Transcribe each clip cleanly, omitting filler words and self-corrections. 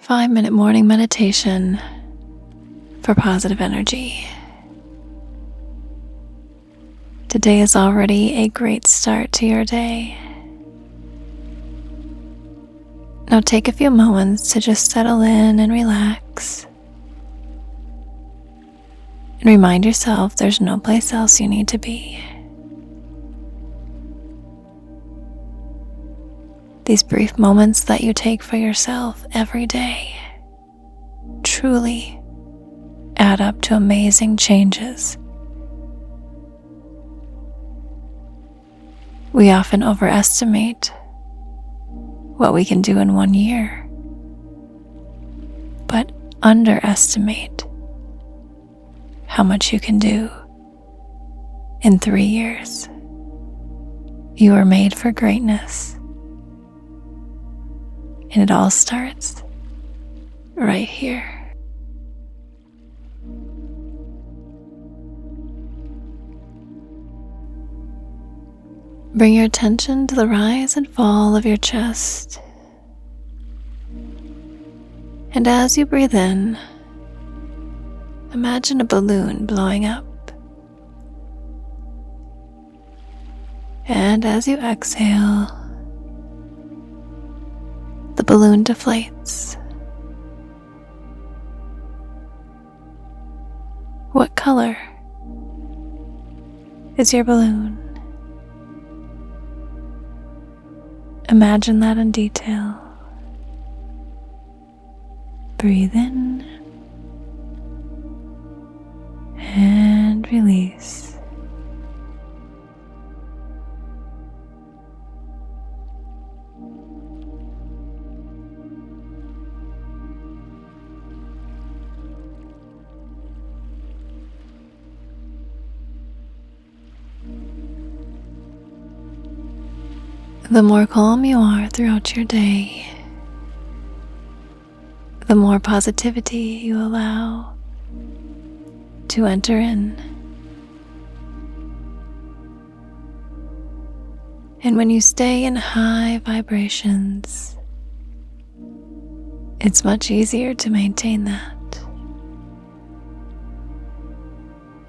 5-minute morning meditation for positive energy. Today is already a great start to your day. Now take a few moments to just settle in and relax. And remind yourself there's no place else you need to be. These brief moments that you take for yourself every day truly add up to amazing changes. We often overestimate what we can do in 1 year, but underestimate how much you can do in 3 years. You are made for greatness, and it all starts right here. Bring your attention to the rise and fall of your chest. And as you breathe in, imagine a balloon blowing up. And as you exhale, the balloon deflates. What color is your balloon? Imagine that in detail. Breathe in and release. The more calm you are throughout your day, the more positivity you allow to enter in. And when you stay in high vibrations, it's much easier to maintain that.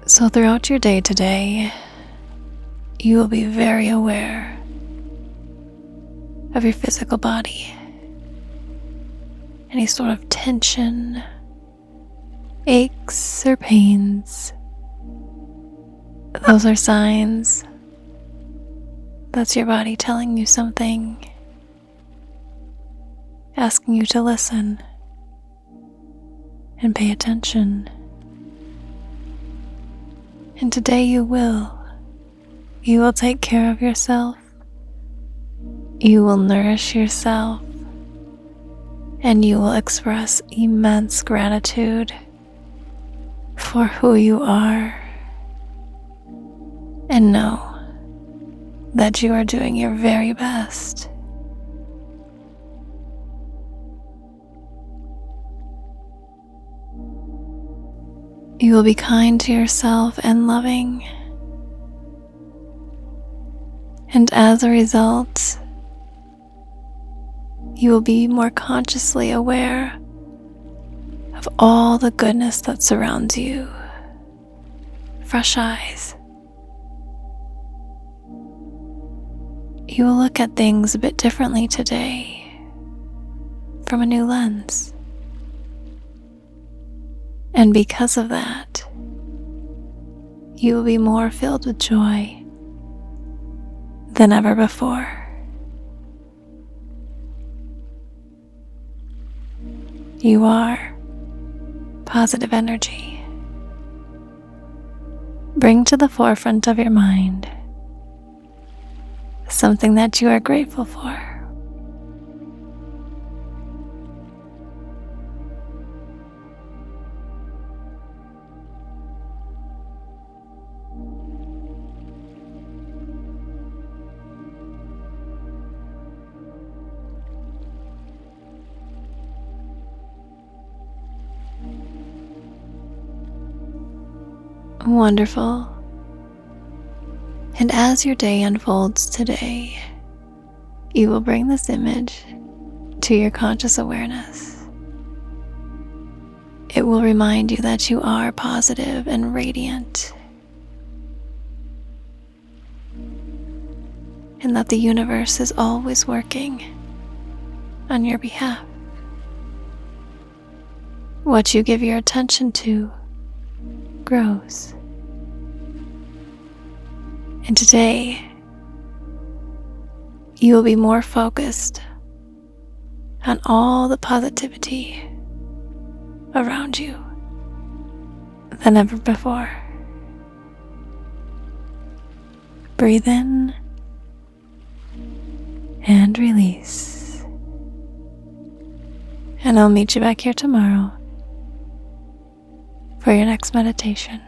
So throughout your day today, you will be very aware of your physical body. Any sort of tension, aches, or pains, those are signs. That's your body telling you something, asking you to listen and pay attention. And today you will take care of yourself. You will nourish yourself, and you will express immense gratitude for who you are, and know that you are doing your very best. You will be kind to yourself and loving, and as a result, you will be more consciously aware of all the goodness that surrounds you. Fresh eyes. You will look at things a bit differently today, from a new lens. And because of that, you will be more filled with joy than ever before. You are positive energy. Bring to the forefront of your mind something that you are grateful for. Wonderful. And as your day unfolds today, you will bring this image to your conscious awareness will remind you that you are positive and radiant, and that the universe is always working on your behalf. What you give your attention to grows. And today, you will be more focused on all the positivity around you than ever before. Breathe in and release. And I'll meet you back here tomorrow for your next meditation.